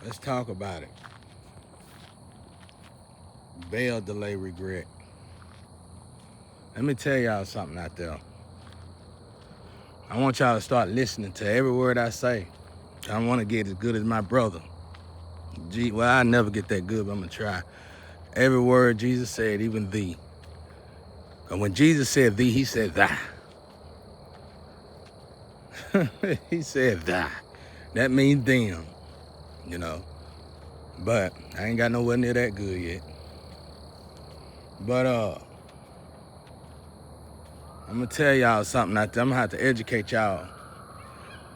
Let's talk about it. Bail delay regret. Let me tell y'all something out there. I want y'all to start listening to every word I say. I don't want to get as good as my brother. Well, I never get that good, but I'm going to try. Every word Jesus said, even thee. And when Jesus said thee, he said thy. He said thy. That means them, you know. But I ain't got nowhere near that good yet. But I'm gonna tell y'all something out there. I'm gonna have to educate y'all.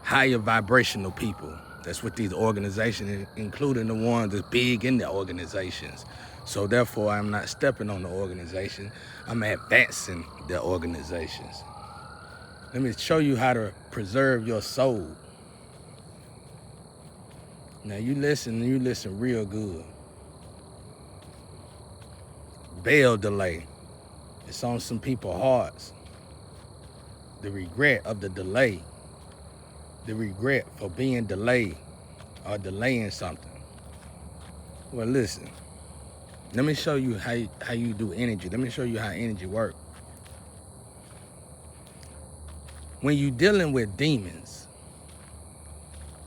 Higher vibrational people. That's what these organizations, including the ones that's big in the organizations. So therefore, I'm not stepping on the organization. I'm advancing the organizations. Let me show you how to preserve your soul. Now you listen real good. Bail delay. It's on some people's hearts. The regret of the delay. The regret for being delayed or delaying something. Well, listen. Let me show you how you do energy. Let me show you how energy works. When you're dealing with demons,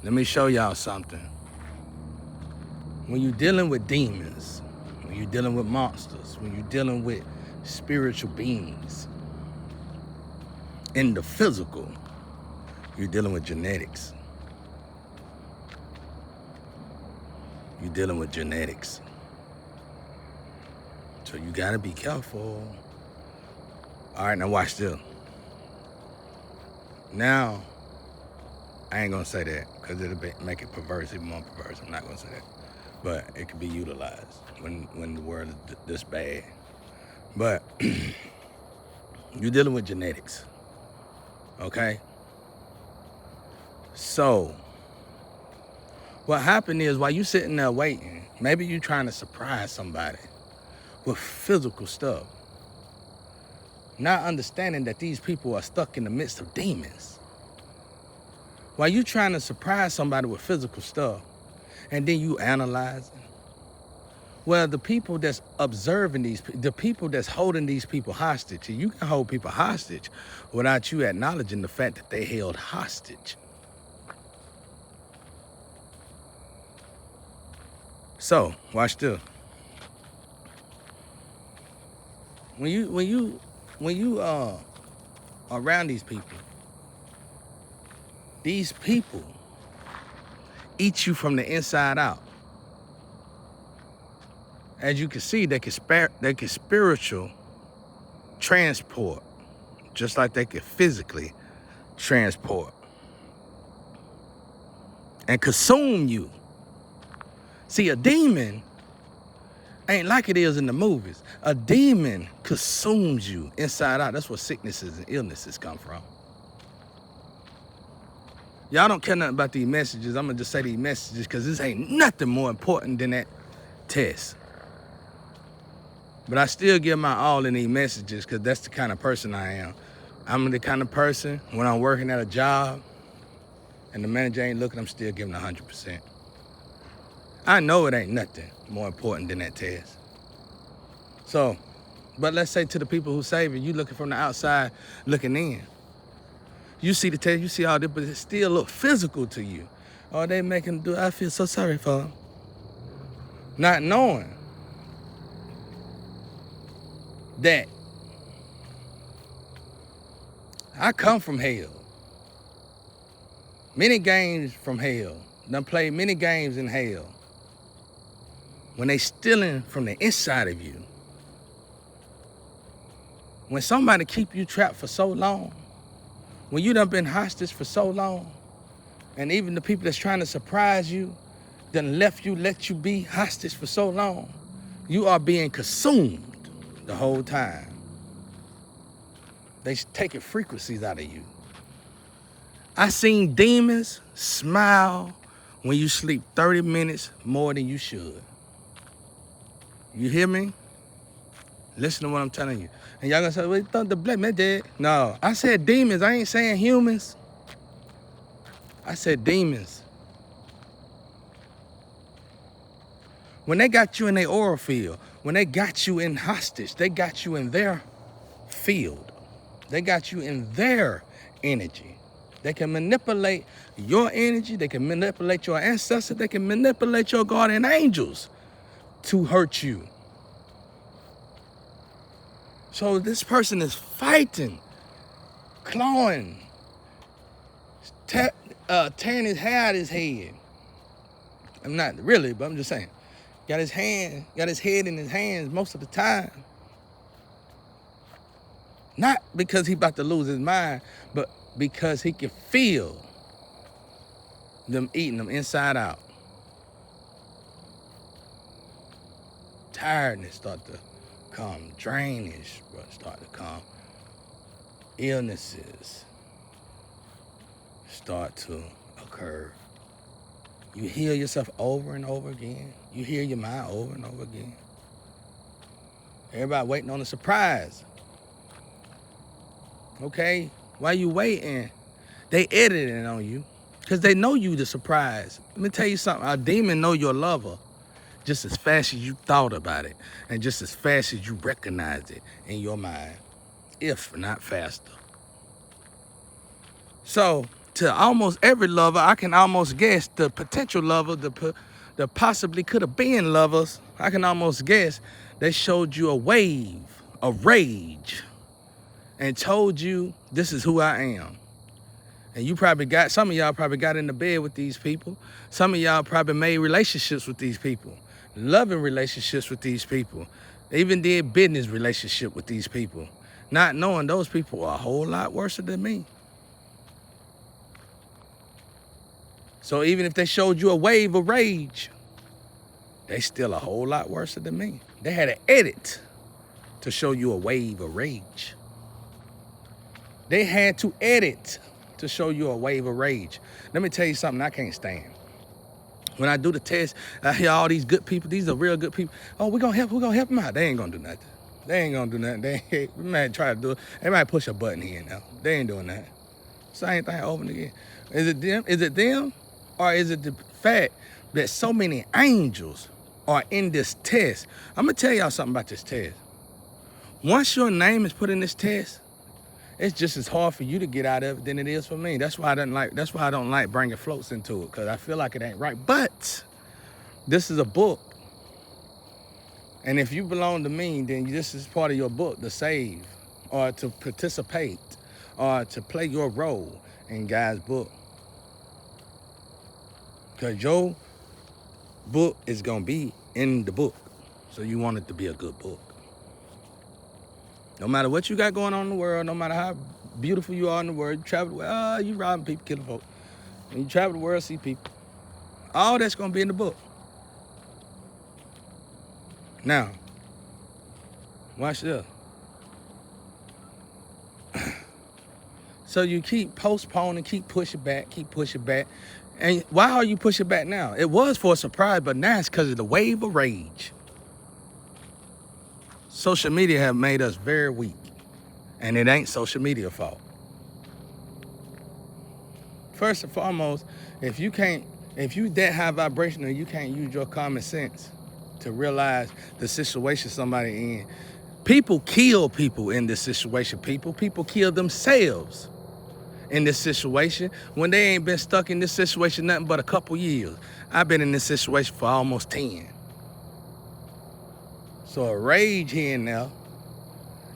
let me show y'all something. When you're dealing with demons, when you're dealing with monsters, when you're dealing with spiritual beings, in the physical, you're dealing with genetics. You're dealing with genetics. So you gotta be careful. All right, now watch this. Now, I ain't gonna say that because it'll make it perverse, even more perverse. I'm not gonna say that. But it can be utilized when the world is this bad. But you're dealing with genetics, okay? So, what happened is while you sitting there waiting, maybe you trying to surprise somebody with physical stuff, not understanding that these people are stuck in the midst of demons. While you trying to surprise somebody with physical stuff, and then you analyzing, well, the people that's observing the people that's holding these people hostage, and you can hold people hostage without you acknowledging the fact that they held hostage. So, watch this. When you around these people eat you from the inside out. As you can see, they can spiritual transport, just like they can physically transport and consume you. See, a demon ain't like it is in the movies. A demon consumes you inside out. That's where sicknesses and illnesses come from. Y'all don't care nothing about these messages. I'm gonna just say these messages because this ain't nothing more important than that test. But I still give my all in these messages because that's the kind of person I am. I'm the kind of person, when I'm working at a job and the manager ain't looking, I'm still giving 100%. I know it ain't nothing more important than that test. So, but let's say to the people who save it, you looking from the outside, looking in. You see the test, you see all this, but it still look physical to you. Oh, they making them do, I feel so sorry for them. Not knowing that I come from hell. Many games from hell. Done played many games in hell. When they stealing from the inside of you. When somebody keep you trapped for so long, when you done been hostage for so long, and even the people that's trying to surprise you, done let you be hostage for so long, you are being consumed the whole time. They taking frequencies out of you. I seen demons smile when you sleep 30 minutes more than you should. You hear me? Listen to what I'm telling you. And y'all gonna say, well, you thought the black man dead. No, I said demons. I ain't saying humans. I said demons. When they got you in their oil field, when they got you in hostage, they got you in their field. They got you in their energy. They can manipulate your energy. They can manipulate your ancestors. They can manipulate your guardian angels to hurt you. So this person is fighting, clawing, tearing his hair out of his head. I'm not really, but I'm just saying. Got his head in his hands most of the time. Not because he about to lose his mind, but because he can feel them eating them inside out. Tiredness start to come, drainage start to come, illnesses start to occur. You heal yourself over and over again. You heal your mind over and over again. Everybody waiting on a surprise. Okay, while you waiting, they editing on you because they know you the surprise. Let me tell you something. A demon know your lover just as fast as you thought about it and just as fast as you recognize it in your mind, if not faster. So to almost every lover, I can almost guess the potential lover, the possibly could have been lovers, I can almost guess they showed you a wave, a rage, and told you this is who I am. And you probably some of y'all probably got into bed with these people. Some of y'all probably made relationships with these people, loving relationships with these people. They even did business relationship with these people, not knowing those people are a whole lot worse than me. So even if they showed you a wave of rage, they still a whole lot worse than me. They had an edit to show you a wave of rage. They had to edit to show you a wave of rage. Let me tell you something I can't stand. When I do the test, I hear all these good people. These are real good people. Oh, we're going to help them out. They ain't going to do nothing. They ain't going to do nothing. We might try to do it. They might push a button here now. They ain't doing that. Same thing over and again. Is it them? Is it them? Or is it the fact that so many angels are in this test? I'm going to tell y'all something about this test. Once your name is put in this test, it's just as hard for you to get out of it than it is for me. That's why I don't like bringing floats into it, because I feel like it ain't right. But this is a book. And if you belong to me, then this is part of your book to save or to participate or to play your role in God's book. Because your book is going to be in the book. So you want it to be a good book. No matter what you got going on in the world, no matter how beautiful you are in the world, you travel the world, you robbing people, killing folks. When you travel the world, see people. All that's going to be in the book. Now, watch this. So you keep postponing, keep pushing back. And why are you pushing back now? It was for a surprise, but now it's because of the wave of rage. Social media have made us very weak, and it ain't social media fault. First and foremost, if you that high vibrational, you can't use your common sense to realize the situation somebody in. People kill people in this situation. People kill themselves in this situation when they ain't been stuck in this situation nothing but a couple years. I've been in this situation for almost 10. So a rage here and there,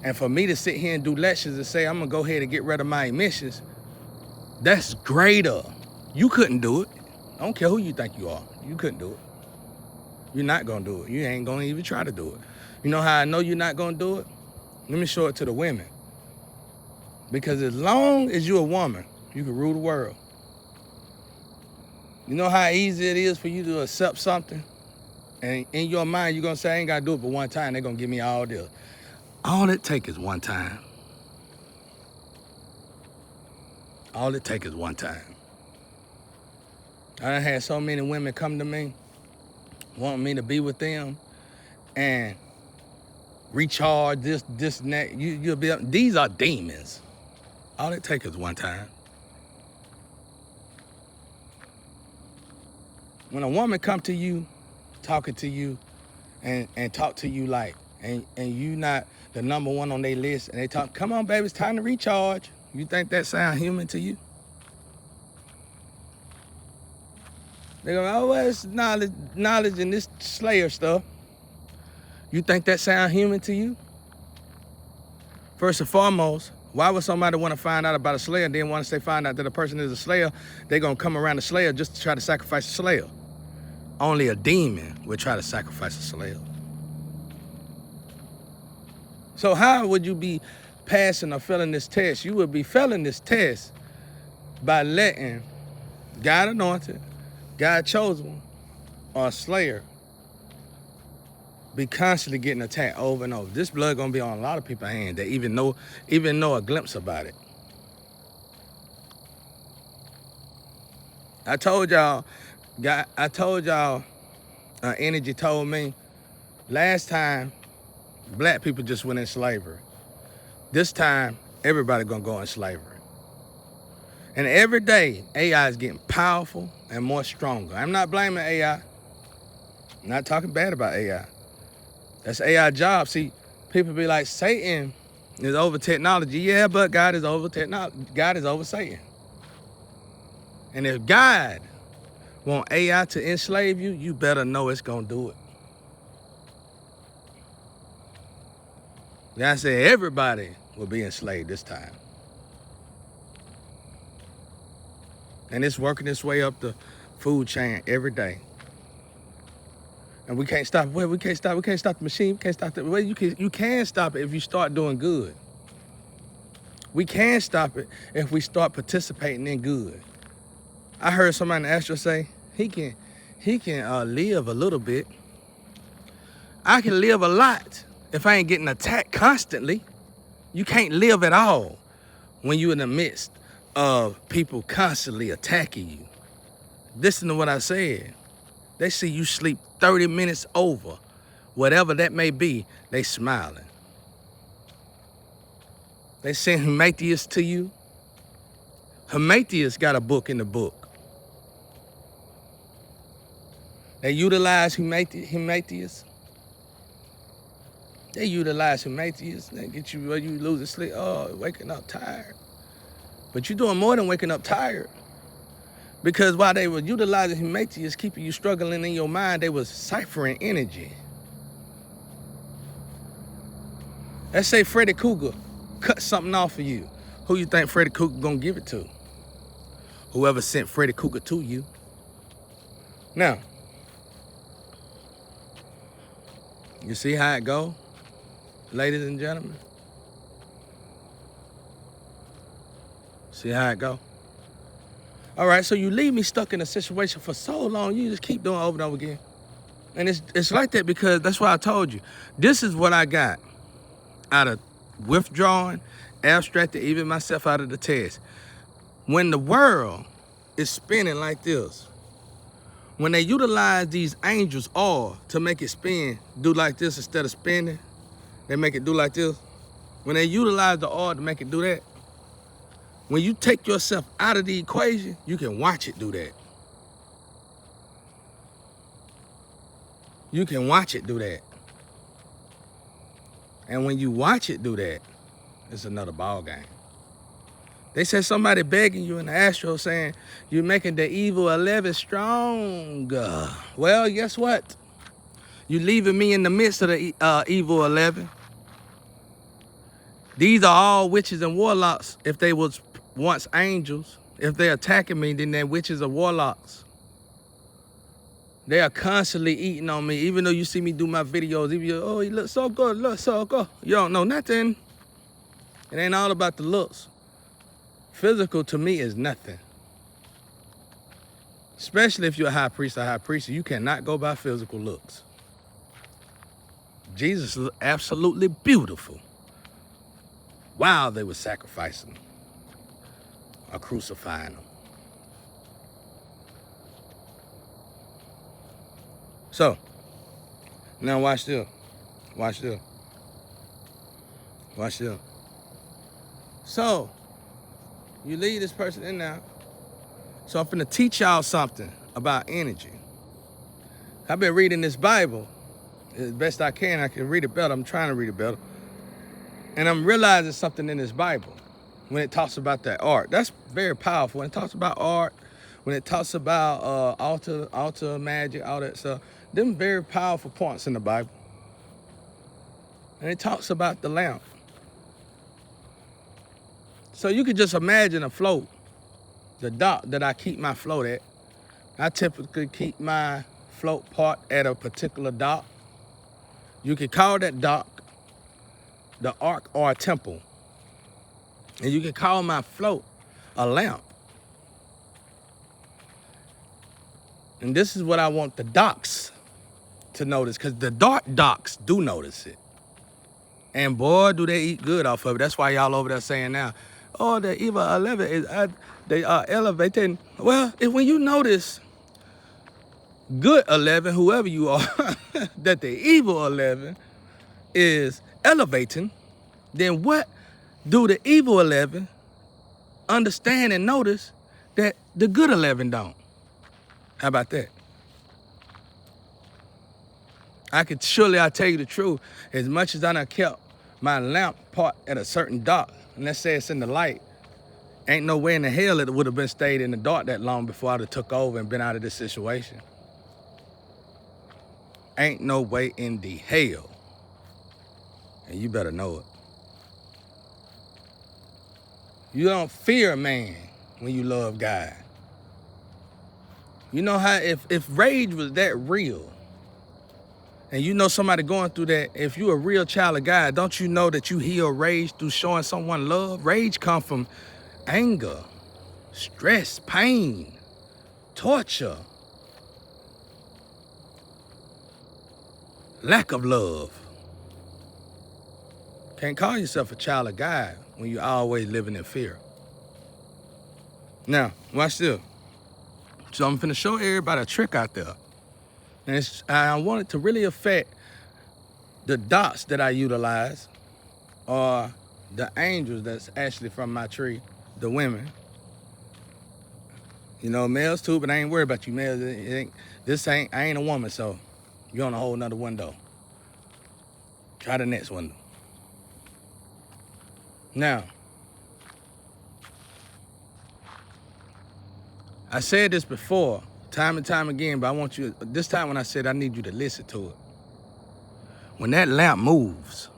and for me to sit here and do lectures and say, I'm gonna go ahead and get rid of my emissions, that's greater. You couldn't do it. I don't care who you think you are. You couldn't do it. You're not gonna do it. You ain't gonna even try to do it. You know how I know you're not gonna do it? Let me show it to the women. Because as long as you're a woman, you can rule the world. You know how easy it is for you to accept something? And in your mind, you're going to say, I ain't got to do it but one time. They're going to give me all this. All it takes is one time. All it takes is one time. I done had so many women come to me, wanting me to be with them and recharge this and that. You'll be up. These are demons. All it takes is one time. When a woman come to you talking to you and talk to you like, and you not the number one on their list, and they talk, come on, baby, it's time to recharge. You think that sound human to you? They go, oh, well, it's knowledge and this Slayer stuff. You think that sound human to you? First and foremost, why would somebody want to find out about a Slayer and then once they find out that a person is a Slayer, they're going to come around the Slayer just to try to sacrifice a Slayer? Only a demon would try to sacrifice a Slayer. So how would you be passing or failing this test? You would be failing this test by letting God anointed, God chosen, or a Slayer be constantly getting attacked over and over. This blood gonna be on a lot of people's hands that even know a glimpse about it. I told y'all, energy told me last time black people just went in slavery. This time, everybody gonna go in slavery. And every day, AI is getting powerful and more stronger. I'm not blaming AI. I'm not talking bad about AI. That's AI job. See, people be like, Satan is over technology. Yeah, but God is over technology. God is over Satan. And if God want AI to enslave you, you better know it's gonna do it. God said everybody will be enslaved this time. And it's working its way up the food chain every day. And we can't stop. Well, we can't stop the machine. We can't stop the. Well, you can stop it if you start doing good. We can stop it if we start participating in good. I heard somebody in the Astro say he can live a little bit. I can live a lot if I ain't getting attacked constantly. You can't live at all when you're in the midst of people constantly attacking you. Listen to what I said. They see you sleep 30 minutes over, whatever that may be, they smiling. They send Humatius to you. Humatius got a book in the book. They utilize Humatius. They utilize Humatius. They get you where you losing sleep. Oh, waking up tired. But you're doing more than waking up tired. Because while they were utilizing Humatius, keeping you struggling in your mind, they was ciphering energy. Let's say Freddy Krueger cut something off of you. Who you think Freddy Krueger gonna give it to? Whoever sent Freddy Krueger to you. Now, you see how it go, ladies and gentlemen? See how it go? All right, so you leave me stuck in a situation for so long, you just keep doing it over and over again. And it's like that because that's why I told you. This is what I got out of withdrawing, abstracting even myself out of the test. When the world is spinning like this, when they utilize these angels all to make it spin, do like this instead of spinning, they make it do like this. When they utilize the all to make it do that, when you take yourself out of the equation, you can watch it do that. You can watch it do that. And when you watch it do that, it's another ball game. They said somebody begging you in the Astro saying, you're making the evil 11 stronger. Well, guess what? You leaving me in the midst of the evil 11. These are all witches and warlocks. If they was once angels, if they're attacking me, then they're witches or warlocks. They are constantly eating on me. Even though you see me do my videos, even oh, he looks so good, look so good. You don't know nothing. It ain't all about the looks. Physical to me is nothing. Especially if you're a high priest or high priest, you cannot go by physical looks. Jesus looked absolutely beautiful while they were sacrificing him or crucifying him. So, now watch this. Watch this. Watch this. So, you leave this person in now. So I'm finna teach y'all something about energy. I've been reading this Bible as best I can. I can read it better. I'm trying to read it better. And I'm realizing something in this Bible when it talks about that art. That's very powerful. When it talks about art, when it talks about altar magic, all that stuff, them very powerful points in the Bible. And it talks about the lamp. So you could just imagine a float, the dock that I keep my float at. I typically keep my float part at a particular dock. You could call that dock the ark or a temple. And you could call my float a lamp. And this is what I want the docks to notice, because the dark docks do notice it. And boy, do they eat good off of it. That's why y'all over there saying now, oh, the evil 11 is, they are elevating. Well, when you notice good 11, whoever you are, that the evil 11 is elevating, then what do the evil 11 understand and notice that the good 11 don't? How about that? I tell you the truth, as much as I done kept my lamp part at a certain dock, and let's say it's in the light, ain't no way in the hell it would have been stayed in the dark that long before I'd have took over and been out of this situation. Ain't no way in the hell. And you better know it. You don't fear man when you love God. You know how if rage was that real, and you know somebody going through that, if you a real child of God, don't you know that you heal rage through showing someone love? Rage come from anger, stress, pain, torture, lack of love. Can't call yourself a child of God when you're always living in fear. Now, watch this. So I'm finna show everybody a trick out there. And I want it to really affect the dots that I utilize, or the angels that's actually from my tree, the women. You know, males too, but I ain't worried about you males. I ain't a woman, so you're on a whole nother window. Try the next window. Now, I said this before, time and time again, but I want you, this time when I said I need you to listen to it. When that lamp moves,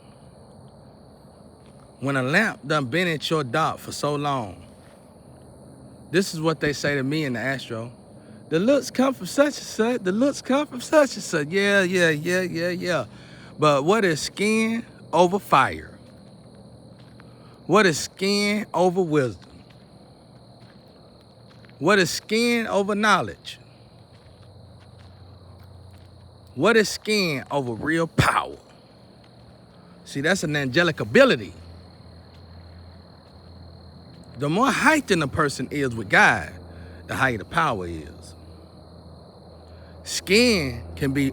when a lamp done been at your dock for so long, this is what they say to me in the Astro. The looks come from such and such, the looks come from such and such. Yeah. But what is skin over fire? What is skin over wisdom? What is skin over knowledge? What is skin over real power? See, that's an angelic ability. The more heightened a person is with God, the higher the power is. Skin can be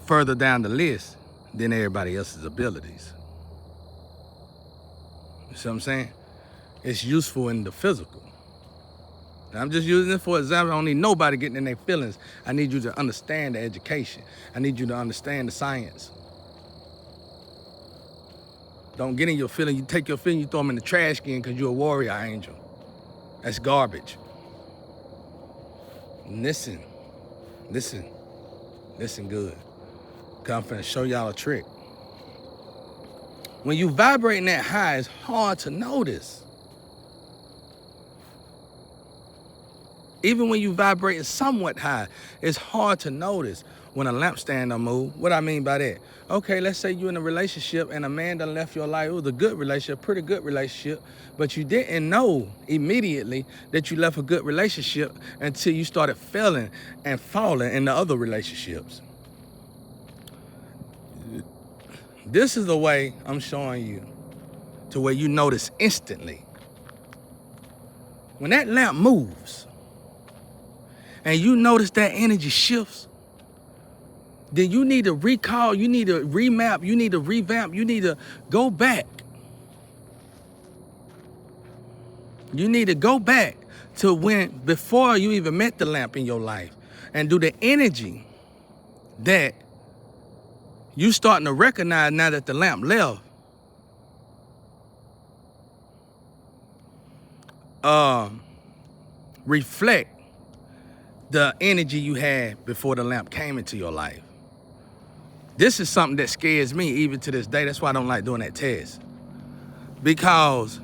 further down the list than everybody else's abilities. You see what I'm saying? It's useful in the physical. I'm just using this for example. I don't need nobody getting in their feelings. I need you to understand the education. I need you to understand the science. Don't get in your feeling. You take your feeling, you throw them in the trash can because you're a warrior angel. That's garbage. Listen good. Cause I'm finna show y'all a trick. When you vibrating that high, it's hard to notice. Even when you vibrating somewhat high, it's hard to notice when a lampstand don't move. What I mean by that? Okay, let's say you're in a relationship and a man done left your life. It was a good relationship, pretty good relationship, but you didn't know immediately that you left a good relationship until you started failing and falling in the other relationships. This is the way I'm showing you to where you notice instantly. When that lamp moves, and you notice that energy shifts, then you need to recall, you need to remap, you need to revamp, you need to go back. You need to go back to before you even met the lamp in your life, and do the energy that you starting to recognize now that the lamp left, reflect the energy you had before the lamp came into your life. This is something that scares me even to this day. That's why I don't like doing that test. Because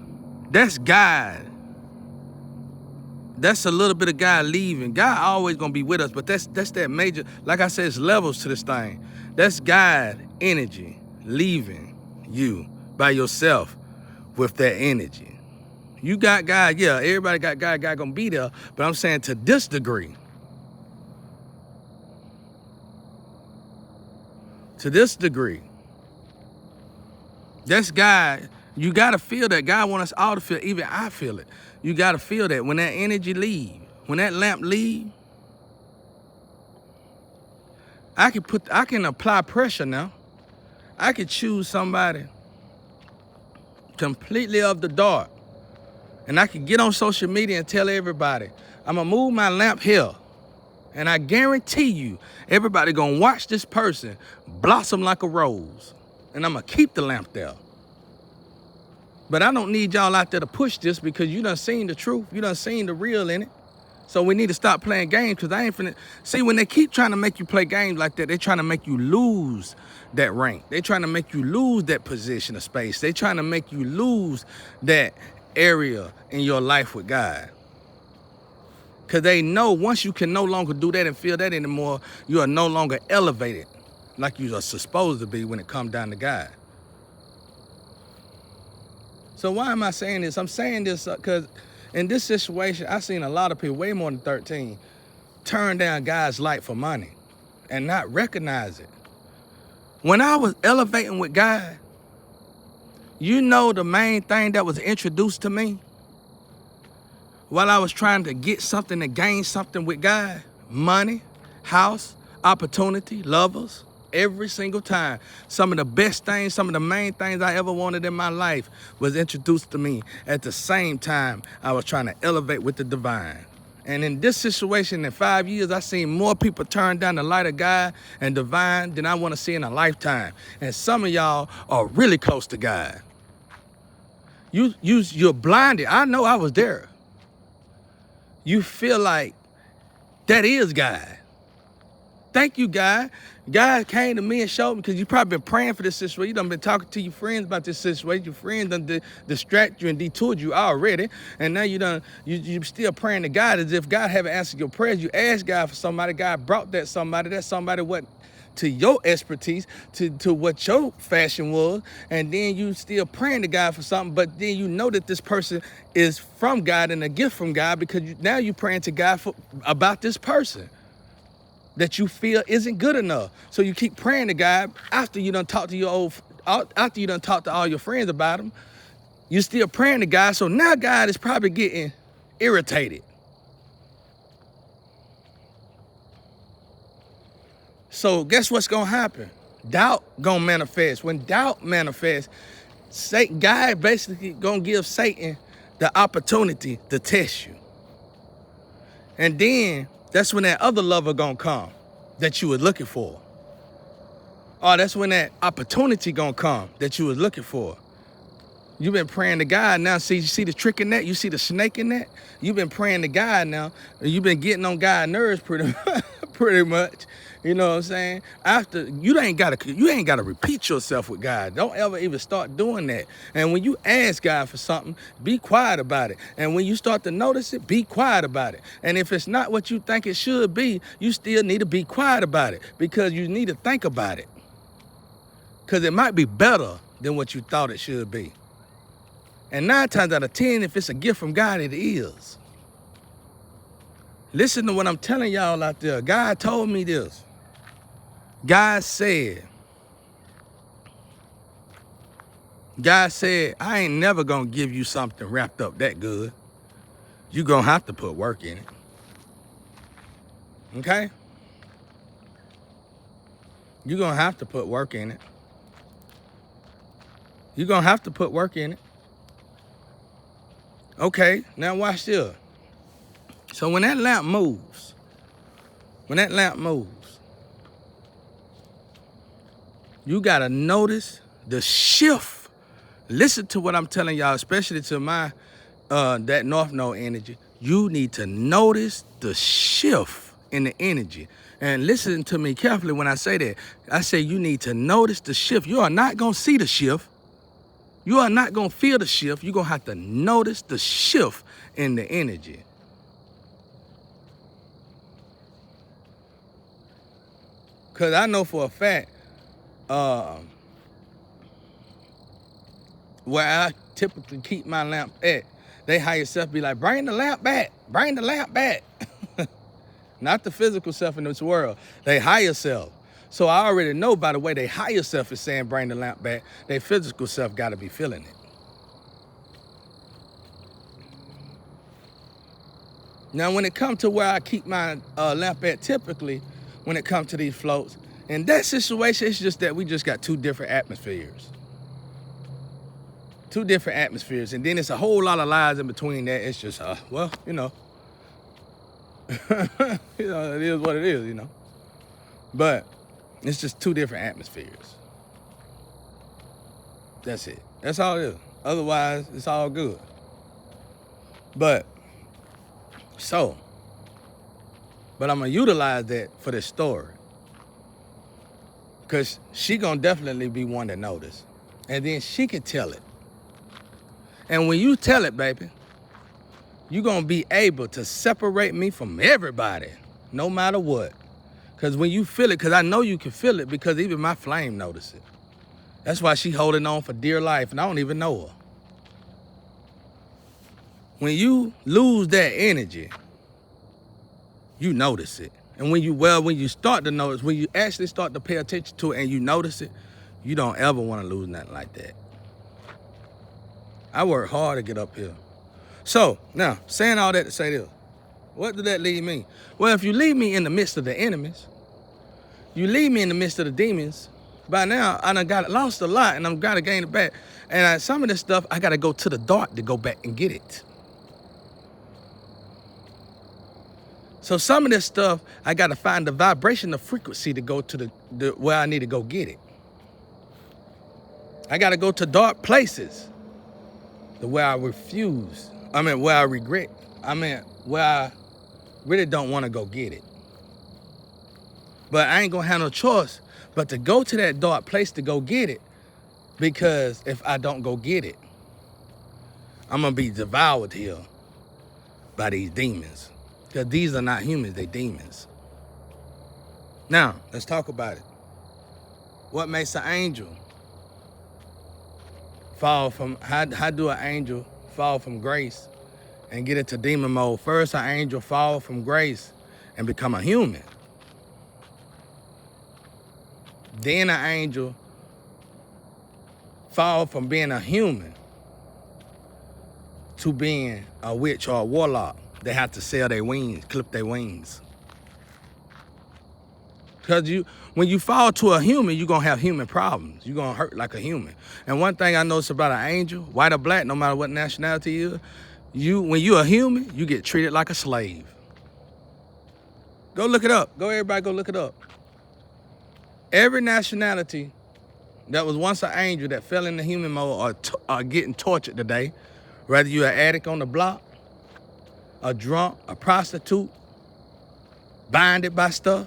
that's God. That's a little bit of God leaving. God always gonna be with us, but that's that major, like I said, it's levels to this thing. That's God energy leaving you by yourself with that energy. You got God, yeah, everybody got God, God gonna be there, but I'm saying to this degree. To this degree. That's God. You gotta feel that. God wants us all to feel, even I feel it. You gotta feel that when that energy leave, when that lamp leave, I can apply pressure now. I could choose somebody completely of the dark. And I could get on social media and tell everybody, I'm gonna move my lamp here. And I guarantee you, everybody gonna watch this person blossom like a rose. And I'm gonna keep the lamp there. But I don't need y'all out there to push this because you done seen the truth. You done seen the real in it. So we need to stop playing games because I ain't finna. See, when they keep trying to make you play games like that, they trying to make you lose that rank. They trying to make you lose that position of space. They trying to make you lose that area in your life with God. Because they know once you can no longer do that and feel that anymore, you are no longer elevated like you are supposed to be when it comes down to God. So why am I saying this? I'm saying this because in this situation, I've seen a lot of people, way more than 13, turn down God's light for money and not recognize it. When I was elevating with God, you know the main thing that was introduced to me while I was trying to get something to gain something with God? Money, house, opportunity, lovers. Every single time, some of the best things, some of the main things I ever wanted in my life was introduced to me at the same time I was trying to elevate with the divine. And in this situation, in 5 years, I've seen more people turn down the light of God and divine than I want to see in a lifetime. And some of y'all are really close to God. You're blinded. I know I was there. You feel like that is God. Thank you, God. God came to me and showed me, because you probably been praying for this situation. You done been talking to your friends about this situation. Your friends done distract you and detoured you already. And now you still praying to God as if God haven't answered your prayers. You asked God for somebody. God brought that somebody. That somebody wasn't to your expertise, to what your fashion was. And then you still praying to God for something, but then you know that this person is from God and a gift from God because now you praying to God about this person that you feel isn't good enough. So you keep praying to God after you done talk to after you done talk to all your friends about him. You still praying to God. So now God is probably getting irritated. So guess what's gonna happen? Doubt gonna manifest. When doubt manifests, God basically gonna give Satan the opportunity to test you. And then that's when that other lover gonna come that you were looking for. Oh, that's when that opportunity gonna come that you was looking for. You've been praying to God now. You see the trick in that? You see the snake in that? You've been praying to God now. And you've been getting on God's nerves pretty much. You know what I'm saying? After you ain't gotta repeat yourself with God. Don't ever even start doing that. And when you ask God for something, be quiet about it. And when you start to notice it, be quiet about it. And if it's not what you think it should be, you still need to be quiet about it because you need to think about it. Because it might be better than what you thought it should be. And 9 times out of 10, if it's a gift from God, it is. Listen to what I'm telling y'all out there. God told me this. God said, I ain't never gonna give you something wrapped up that good. You gonna have to put work in it. Okay? You gonna have to put work in it. You gonna have to put work in it. Okay, now watch this. So when that lamp moves, You gotta notice the shift. Listen to what I'm telling y'all, especially to my that North Node energy. You need to notice the shift in the energy. And listen to me carefully when I say that. I say you need to notice the shift. You are not gonna see the shift. You are not gonna feel the shift. You're gonna have to notice the shift in the energy. Cause I know for a fact, where I typically keep my lamp at, they higher self be like, bring the lamp back, bring the lamp back. Not the physical self in this world, they higher self. So I already know by the way they higher self is saying bring the lamp back, their physical self gotta be feeling it. Now when it comes to where I keep my lamp at typically, when it comes to these floats, in that situation, it's just that we just got two different atmospheres. Two different atmospheres, and then it's a whole lot of lies in between that. It's just, well, you know, you know, it is what it is, you know. But it's just two different atmospheres. That's it. That's all it is. Otherwise, it's all good. But I'm gonna utilize that for this story, because she gonna definitely be one to notice, and then she can tell it. And when you tell it, baby, you're gonna be able to separate me from everybody, no matter what. Because when you feel it, because I know you can feel it, because even my flame notice it. That's why she holding on for dear life, and I don't even know her. When you lose that energy, you notice it. And when you start to notice, when you actually start to pay attention to it and you notice it, you don't ever want to lose nothing like that. I work hard to get up here. So, now, saying all that to say this, what did that leave me? Well, if you leave me in the midst of the enemies, you leave me in the midst of the demons, by now, I done lost a lot, and I'm gotta gain it back. And some of this stuff, I gotta go to the dark to go back and get it. So some of this stuff, I gotta find the vibration, the frequency to go to the where I need to go get it. I gotta go to dark places, where I where I regret. Where I really don't want to go get it. But I ain't gonna have no choice but to go to that dark place to go get it, because if I don't go get it, I'm gonna be devoured here by these demons. Because these are not humans, they demons. Now, let's talk about it. What makes an angel fall from, how do an angel fall from grace and get into demon mode? First, an angel fall from grace and become a human. Then an angel fall from being a human to being a witch or a warlock. They have to sell their wings, clip their wings. Because when you fall to a human, you're gonna have human problems. You're gonna hurt like a human. And one thing I noticed about an angel, white or black, no matter what nationality you is, when you're a human, you get treated like a slave. Go look it up. Everybody go look it up. Every nationality that was once an angel that fell into human mode are getting tortured today. Whether you're an addict on the block, a drunk, a prostitute, binded by stuff,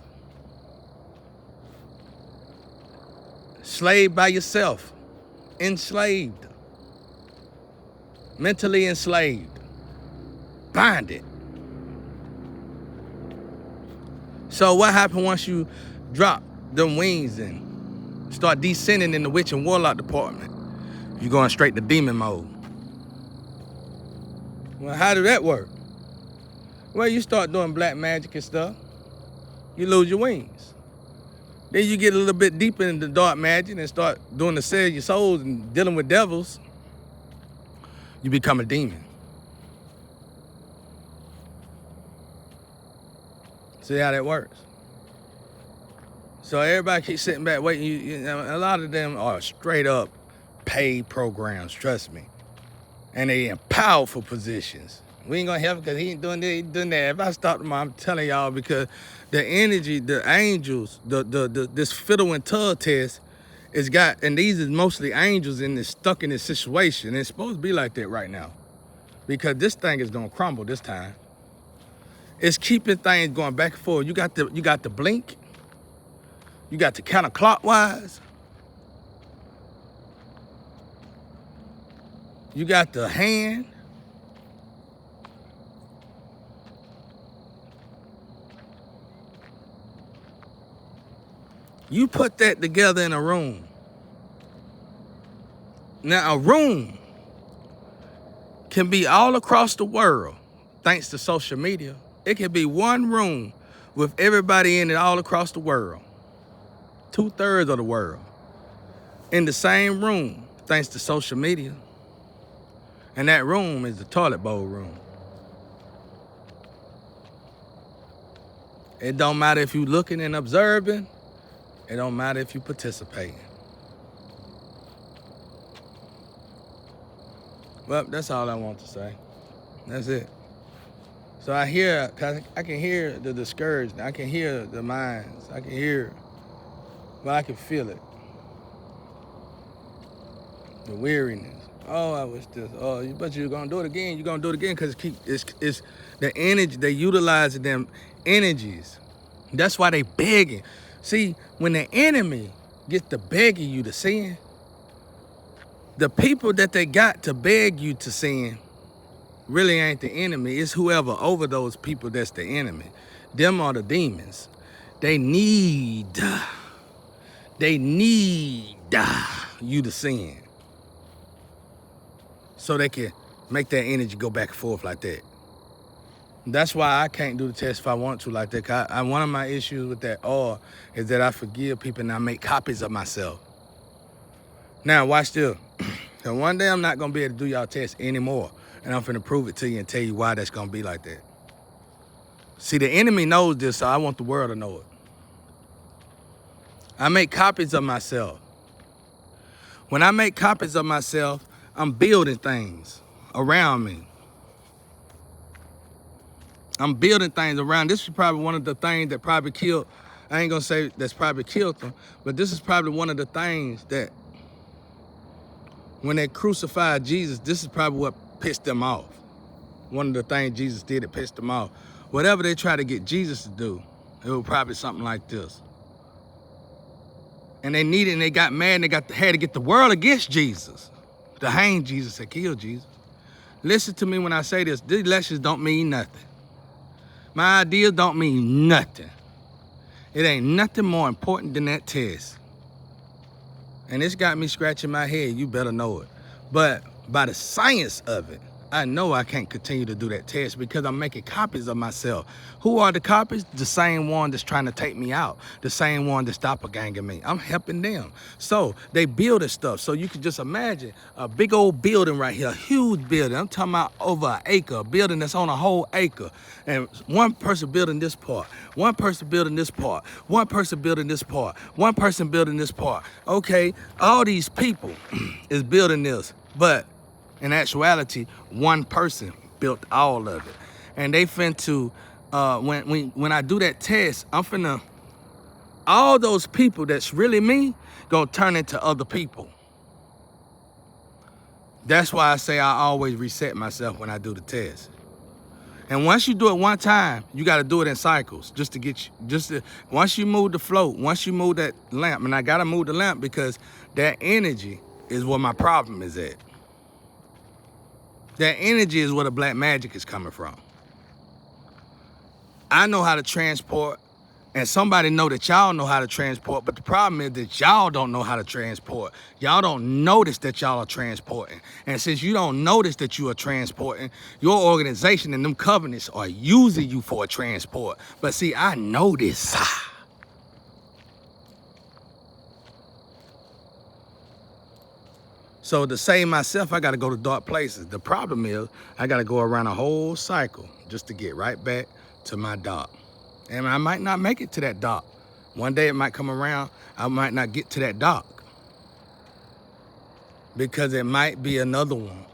slaved by yourself, enslaved, mentally enslaved, binded. So what happened once you drop them wings and start descending in the witch and warlock department? You're going straight to demon mode. Well, how did that work? Well, you start doing black magic and stuff, you lose your wings. Then you get a little bit deeper into dark magic and start doing the sell your souls and dealing with devils, you become a demon. See how that works? So everybody keeps sitting back waiting. A lot of them are straight up paid programs, trust me. And they in powerful positions. We ain't gonna help because he ain't doing this, he doing that. If I stop them, I'm telling y'all, because the energy, the angels, this fiddle and tug test It's got, and these is mostly angels in this stuck in this situation. And it's supposed to be like that right now, because this thing is gonna crumble this time. It's keeping things going back and forth. You got the blink. You got the counterclockwise. You got the hand. You put that together in a room. Now, a room can be all across the world, thanks to social media. It can be one room with everybody in it all across the world. 2/3 of the world in the same room, thanks to social media. And that room is the toilet bowl room. It don't matter if you looking and observing. It don't matter if you participating. Well, that's all I want to say. That's it. So I can hear the discouragement. I can hear the minds. I can hear, but I can feel it. The weariness. Oh, I wish this. Oh, but you're gonna do it again. You're gonna do it again because it's the energy. They utilize them energies. That's why they begging. See, when the enemy gets to begging you to sin, the people that they got to beg you to sin really ain't the enemy. It's whoever over those people that's the enemy. Them are the demons. They need you to sin, so they can make that energy go back and forth like that. That's why I can't do the test if I want to like that. One of my issues with that is that I forgive people and I make copies of myself. Now, watch this. And one day I'm not going to be able to do y'all tests anymore. And I'm finna prove it to you and tell you why that's going to be like that. See, the enemy knows this, so I want the world to know it. I make copies of myself. When I make copies of myself, I'm building things around me. I'm building things around. This is probably one of the things that probably killed, I ain't gonna say that's probably killed them, but this is probably one of the things that when they crucified Jesus, this is probably what pissed them off. One of the things Jesus did that pissed them off. Whatever they try to get Jesus to do, it was probably something like this. And they needed, and they got mad, and they had to get the world against Jesus, to hang Jesus and kill Jesus. Listen to me when I say this. These lectures don't mean nothing. My ideas don't mean nothing. It ain't nothing more important than that test. And it's got me scratching my head. You better know it. But by the science of it, I know I can't continue to do that test because I'm making copies of myself. Who are the copies? The same one that's trying to take me out. The same one that's doppelganging me. I'm helping them. So they building stuff. So you can just imagine a big old building right here, a huge building. I'm talking about over an acre, a building that's on a whole acre. And one person building this part, one person building this part, one person building this part, one person building this part. Okay, all these people is building this, but in actuality, one person built all of it. And they finna, when I do that test, I'm finna, all those people that's really me, gonna turn into other people. That's why I say I always reset myself when I do the test. And once you do it one time, you gotta do it in cycles just to get you, once you move the float, once you move that lamp, and I gotta move the lamp because that energy is where my problem is at. That energy is where the black magic is coming from. I know how to transport, and somebody know that y'all know how to transport, but the problem is that y'all don't know how to transport. Y'all don't notice that y'all are transporting. And since you don't notice that you are transporting, your organization and them covenants are using you for a transport. But see, I know this. So to save myself, I gotta go to dark places. The problem is, I gotta go around a whole cycle just to get right back to my dark. And I might not make it to that dark. One day it might come around, I might not get to that dark. Because it might be another one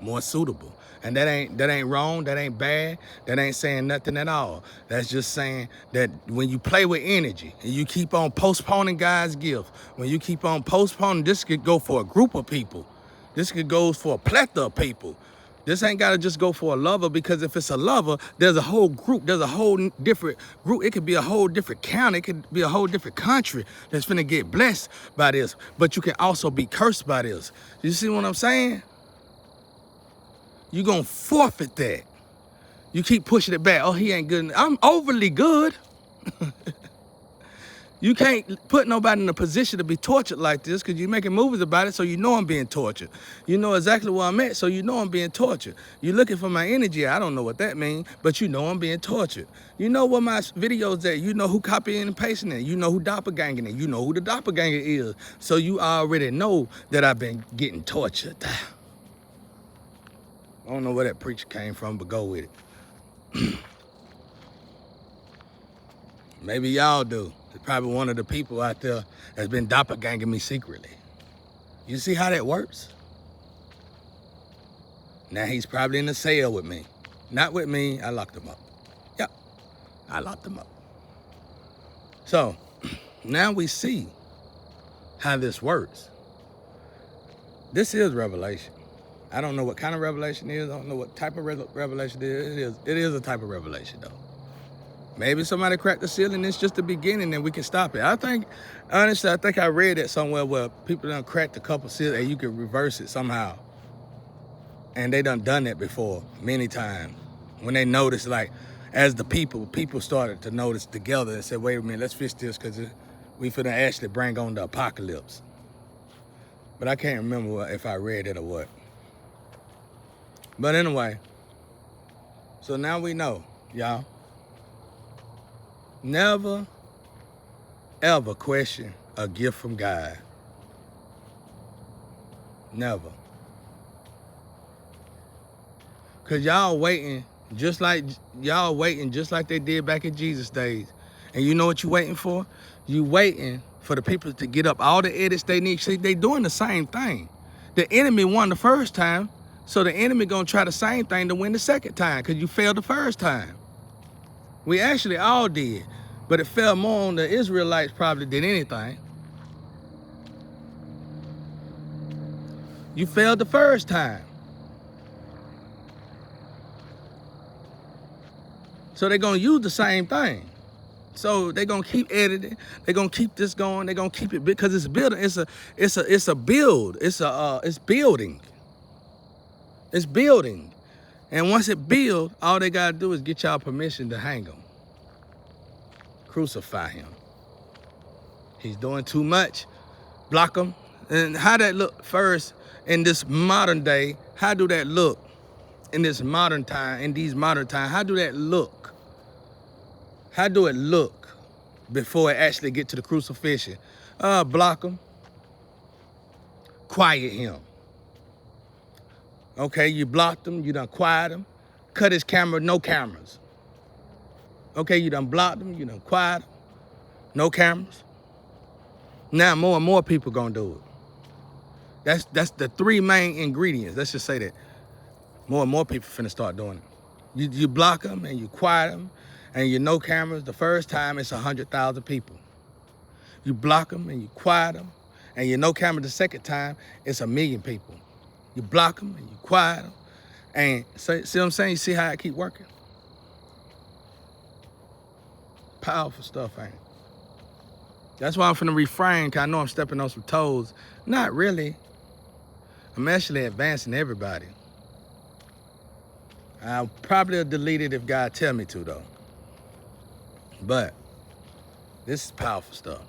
more suitable. And that ain't wrong, that ain't bad, that ain't saying nothing at all. That's just saying that when you play with energy and you keep on postponing God's gift, when you keep on postponing, this could go for a group of people. This could go for a plethora of people. This ain't gotta just go for a lover, because if it's a lover, there's a whole group, there's a whole different group. It could be a whole different county, it could be a whole different country that's finna get blessed by this, but you can also be cursed by this. You see what I'm saying? You're gonna forfeit that. You keep pushing it back. Oh, he ain't good enough. I'm overly good. You can't put nobody in a position to be tortured like this, because you're making movies about it, so you know I'm being tortured. You know exactly where I'm at, so you know I'm being tortured. You're looking for my energy. I don't know what that means, but you know I'm being tortured. You know what my videos at. You know who copying and pasting it. You know who doppelganging it. You know who the doppelganger is. So you already know that I've been getting tortured. I don't know where that preacher came from, but go with it. Maybe y'all do. It's probably one of the people out there that's been doppelganging me secretly. You see how that works? Now he's probably in a cell with me. Not with me, I locked him up. Yep, I locked him up. So, now we see how this works. This is revelation. I don't know what kind of revelation it is. I don't know what type of revelation it is. It is a type of revelation, though. Maybe somebody cracked the seal and it's just the beginning and we can stop it. Honestly, I think I read it somewhere where people done cracked a couple seals and you can reverse it somehow. And they done that before many times. When they noticed, like, as the people started to notice together and said, wait a minute, let's fix this, because we finna actually bring on the apocalypse. But I can't remember if I read it or what. But anyway, so now we know, y'all. Never, ever question a gift from God. Never. Because y'all waiting just like they did back in Jesus' days. And you know what you waiting for? You waiting for the people to get up all the edits they need. See, they doing the same thing. The enemy won the first time, so the enemy gonna try the same thing to win the second time, because you failed the first time. We actually all did, but it fell more on the Israelites probably than anything. You failed the first time. So they're gonna use the same thing. So they're gonna keep editing. They're gonna keep this going. They're gonna keep it, because it's building. It's a build. It's building. It's building. And once it builds, all they gotta do is get y'all permission to hang him. Crucify him. He's doing too much. Block him. And how that look first in this modern day? How do that look in this modern time? In these modern times, how do that look? How do it look before it actually get to the crucifixion? Block him. Quiet him. Okay, you blocked him, you done quiet him. Cut his camera, no cameras. Okay, you done blocked him, you done quiet him. No cameras. Now more and more people gonna do it. That's the three main ingredients. Let's just say that. More and more people finna start doing it. You block them and you quiet them and you no cameras. The first time it's 100,000 people. You block them and you quiet them and you no camera the second time, it's 1 million people. You block them and you quiet them. And see what I'm saying? You see how I keep working? Powerful stuff, ain't it? That's why I'm finna refrain, because I know I'm stepping on some toes. Not really. I'm actually advancing everybody. I'll probably delete it if God tell me to, though. But this is powerful stuff.